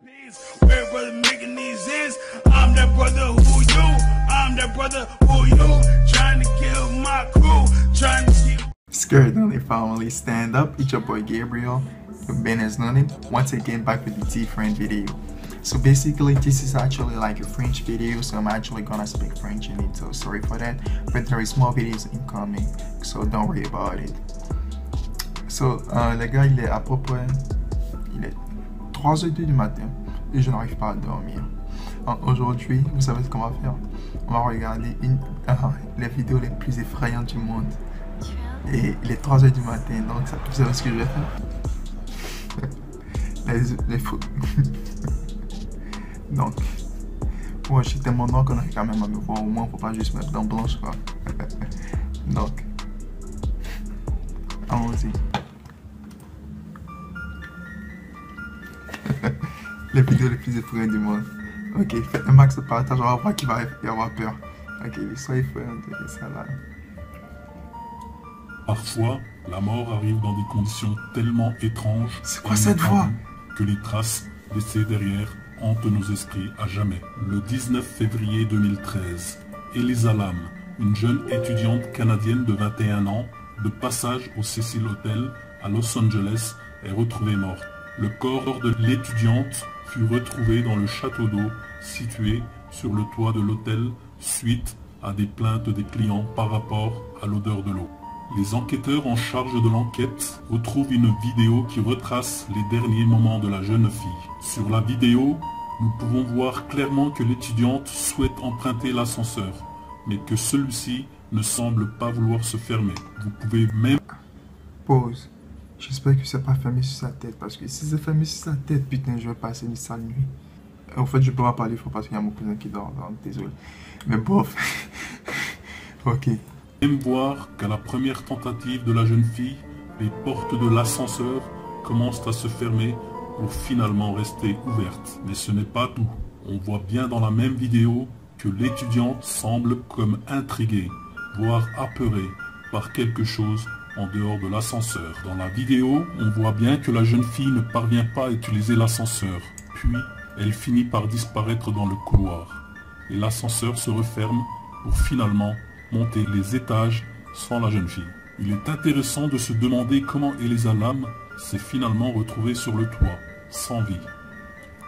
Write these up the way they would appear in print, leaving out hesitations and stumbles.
Where making these is, I'm that brother who you, I'm that brother who you, trying to kill my crew, trying to see. Skirt Only family, stand up. It's your boy Gabriel, Ben as known, once again back with the different video. So basically this is actually like a French video, so I'm actually gonna speak French in it, so sorry for that, but there is more videos incoming, so don't worry about it. So les gars, il est à peu près 3h du matin et je n'arrive pas à dormir. Aujourd'hui, vous savez ce qu'on va faire? On va regarder les vidéos les plus effrayantes du monde. Et il est 3h du matin, donc vous savez ce que je vais faire? les fous. Donc, moi je suis tellement noir qu'on arrive quand même à me voir, au moins faut pas juste mettre dans blanche quoi. Donc, allons-y. Les vidéos les plus effrayantes du monde. Ok, faites un max de partage, on va voir qui va y avoir peur. Ok, soyez effrayants de ça là. Parfois, la mort arrive dans des conditions tellement étranges. C'est quoi cette voix? Que les traces laissées derrière hantent nos esprits à jamais. Le 19 février 2013, Elisa Lam, une jeune étudiante canadienne de 21 ans, de passage au Cecil Hotel à Los Angeles, est retrouvée morte. Le corps de l'étudiante fut retrouvé dans le château d'eau situé sur le toit de l'hôtel suite à des plaintes des clients par rapport à l'odeur de l'eau. Les enquêteurs en charge de l'enquête retrouvent une vidéo qui retrace les derniers moments de la jeune fille. Sur la vidéo, nous pouvons voir clairement que l'étudiante souhaite emprunter l'ascenseur, mais que celui-ci ne semble pas vouloir se fermer. Vous pouvez même... Pause. J'espère que c'est pas fermé sur sa tête, parce que si c'est fermé sur sa tête, putain, je vais passer une sale nuit. En fait, je peux pas parler fort parce qu'il y a mon cousin qui dort, donc désolé. Mais bof. Ok. Même voir qu'à la première tentative de la jeune fille, les portes de l'ascenseur commencent à se fermer pour finalement rester ouvertes. Mais ce n'est pas tout. On voit bien dans la même vidéo que l'étudiante semble comme intriguée, voire apeurée par quelque chose en dehors de l'ascenseur. Dans la vidéo, on voit bien que la jeune fille ne parvient pas à utiliser l'ascenseur. Puis, elle finit par disparaître dans le couloir. Et l'ascenseur se referme pour finalement monter les étages sans la jeune fille. Il est intéressant de se demander comment Elisa Lam s'est finalement retrouvée sur le toit, sans vie.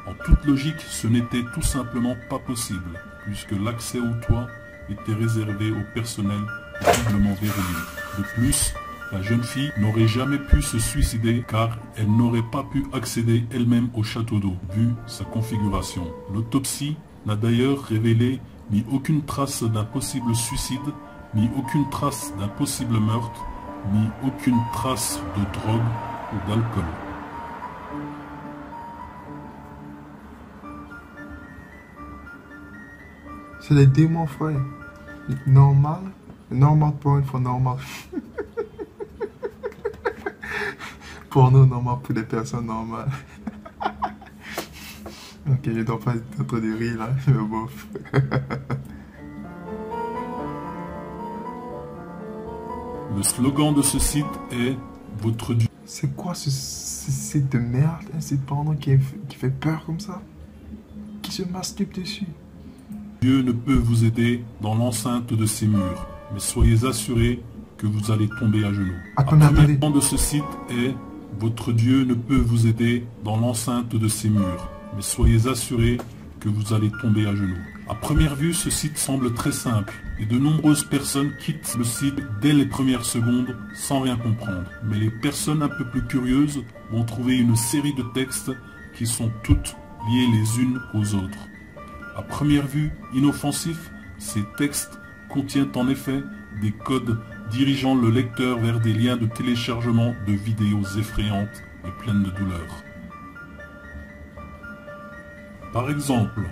En toute logique, ce n'était tout simplement pas possible, puisque l'accès au toit était réservé au personnel doublement verrouillé. De plus, la jeune fille n'aurait jamais pu se suicider car elle n'aurait pas pu accéder elle-même au château d'eau, vu sa configuration. L'autopsie n'a d'ailleurs révélé ni aucune trace d'un possible suicide, ni aucune trace d'un possible meurtre, ni aucune trace de drogue ou d'alcool. C'est les démons, frère. Normal. Normal porn for normal. Porno normal pour les personnes normales. Ok, je dois pas être en train de rire là, mais bof. Le slogan de ce site est « Votre Dieu ». C'est quoi ce site de merde, un site porno qui fait peur comme ça? Qui se masturbe dessus? Dieu ne peut vous aider dans l'enceinte de ces murs, mais soyez assurés que vous allez tomber à genoux. Attendez. Le slogan de ce site est « Votre Dieu ne peut vous aider dans l'enceinte de ces murs, mais soyez assurés que vous allez tomber à genoux ». À première vue, ce site semble très simple et de nombreuses personnes quittent le site dès les premières secondes sans rien comprendre. Mais les personnes un peu plus curieuses vont trouver une série de textes qui sont toutes liées les unes aux autres. À première vue, inoffensifs, ces textes contiennent en effet des codes dirigeant le lecteur vers des liens de téléchargement de vidéos effrayantes et pleines de douleur. Par exemple,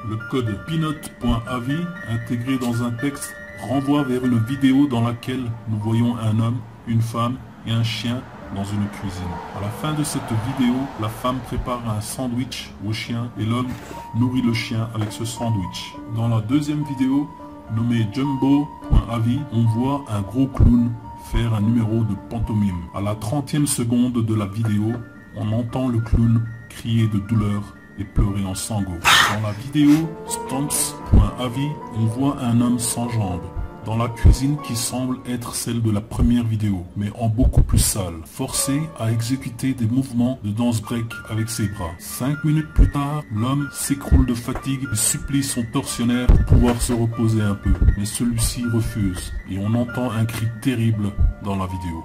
le code peanut.avi intégré dans un texte renvoie vers une vidéo dans laquelle nous voyons un homme, une femme et un chien dans une cuisine. À la fin de cette vidéo, la femme prépare un sandwich au chien et l'homme nourrit le chien avec ce sandwich. Dans la deuxième vidéo, nommée jumbo.avi, on voit un gros clown faire un numéro de pantomime. À la 30e seconde de la vidéo, on entend le clown crier de douleur et pleurer en sanglots. Dans la vidéo Stonks.avi, on voit un homme sans jambes dans la cuisine qui semble être celle de la première vidéo, mais en beaucoup plus sale, forcé à exécuter des mouvements de danse break avec ses bras. 5 minutes plus tard, l'homme s'écroule de fatigue et supplie son tortionnaire pour pouvoir se reposer un peu, mais celui-ci refuse et on entend un cri terrible dans la vidéo.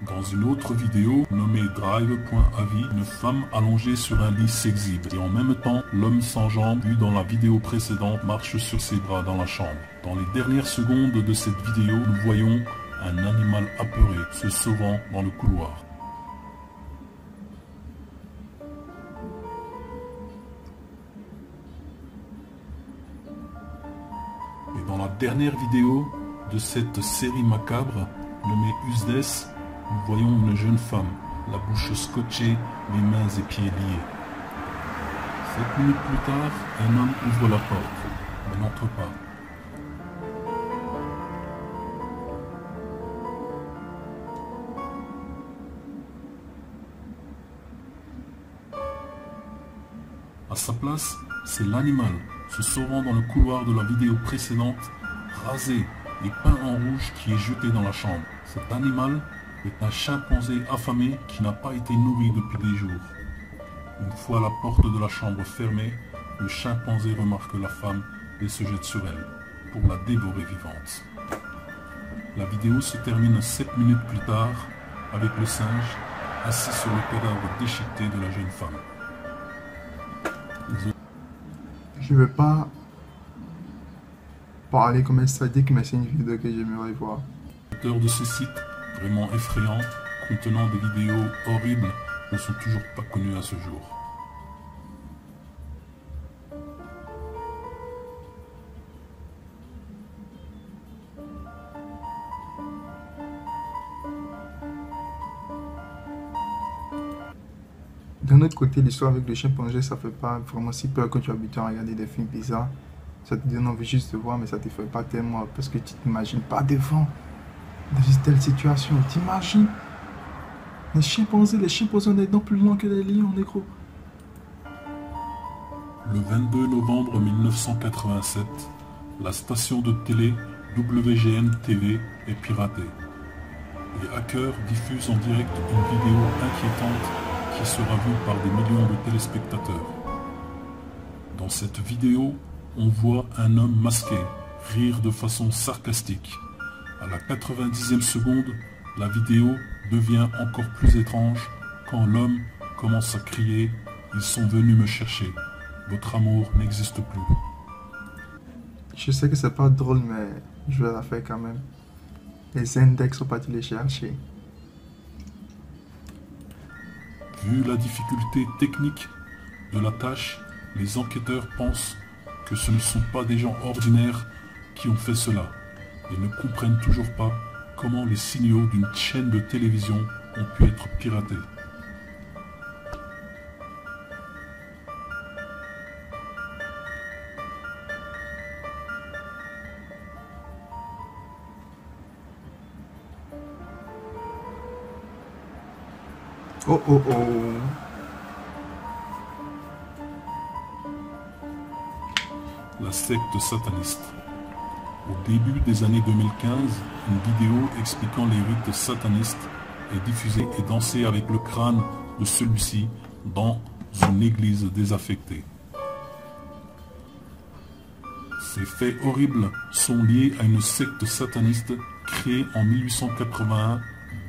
Dans une autre vidéo, nommée Drive.avi, une femme allongée sur un lit s'exhibe. Et en même temps, l'homme sans jambes, vu dans la vidéo précédente, marche sur ses bras dans la chambre. Dans les dernières secondes de cette vidéo, nous voyons un animal apeuré se sauvant dans le couloir. Et dans la dernière vidéo de cette série macabre, nommée Usdes, nous voyons une jeune femme, la bouche scotchée, les mains et pieds liés. 7 minutes plus tard, un homme ouvre la porte, mais n'entre pas. À sa place, c'est l'animal, se sauvant dans le couloir de la vidéo précédente, rasé et peint en rouge qui est jeté dans la chambre. Cet animal est un chimpanzé affamé qui n'a pas été nourri depuis des jours. Une fois la porte de la chambre fermée, le chimpanzé remarque la femme et se jette sur elle pour la dévorer vivante. La vidéo se termine 7 minutes plus tard avec le singe assis sur le cadavre déchiqueté de la jeune femme. Je ne veux pas parler comme un sadique, mais c'est une vidéo que j'aimerais voir. Les auteurs de ce site, vraiment effrayants, contenant des vidéos horribles, ne sont toujours pas connus à ce jour. D'un autre côté, l'histoire avec le chimpanzé, ça fait pas vraiment si peur quand tu es habitué à regarder des films bizarres. Ça te donne envie juste de voir, mais ça te fait pas tellement parce que tu t'imagines pas devant dans une telle situation. T'imagines les chimpanzés ont des dents plus longues que les lions, négro. Le 22 novembre 1987, la station de télé WGN TV est piratée. Les hackers diffusent en direct une vidéo inquiétante qui sera vue par des millions de téléspectateurs. Dans cette vidéo, on voit un homme masqué rire de façon sarcastique. À la 90e seconde, la vidéo devient encore plus étrange quand l'homme commence à crier « Ils sont venus me chercher. Votre amour n'existe plus. » Je sais que c'est pas drôle, mais je vais la faire quand même. Les index sont partis les chercher. Vu la difficulté technique de la tâche, les enquêteurs pensent que ce ne sont pas des gens ordinaires qui ont fait cela et ne comprennent toujours pas comment les signaux d'une chaîne de télévision ont pu être piratés. Oh oh oh. La secte sataniste. Au début des années 2015, une vidéo expliquant les rites satanistes est diffusée et dansée avec le crâne de celui-ci dans une église désaffectée. Ces faits horribles sont liés à une secte sataniste créée en 1881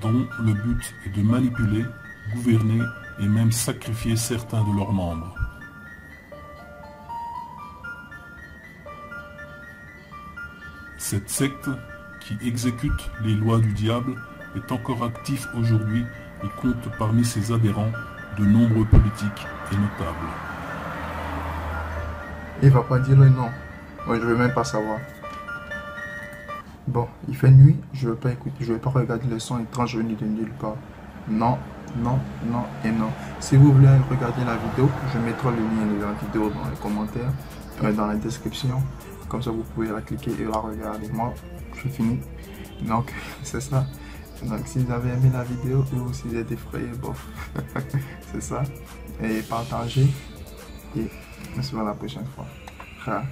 dont le but est de manipuler, gouverner et même sacrifier certains de leurs membres. Cette secte, qui exécute les lois du diable, est encore active aujourd'hui et compte parmi ses adhérents de nombreux politiques et notables. Il va pas dire le nom. Moi, je veux même pas savoir. Bon, il fait nuit, je veux pas écouter, je veux pas regarder le son étrange venu de nulle part. Non, non, non et non. Si vous voulez regarder la vidéo, je mettrai le lien de la vidéo dans les commentaires, dans la description. Comme ça, vous pouvez la cliquer et la regarder. Moi, j'ai fini. Donc, c'est ça. Donc, si vous avez aimé la vidéo ou si vous êtes effrayé, bof, c'est ça. Et partagez. Et on se voit la prochaine fois. Ciao.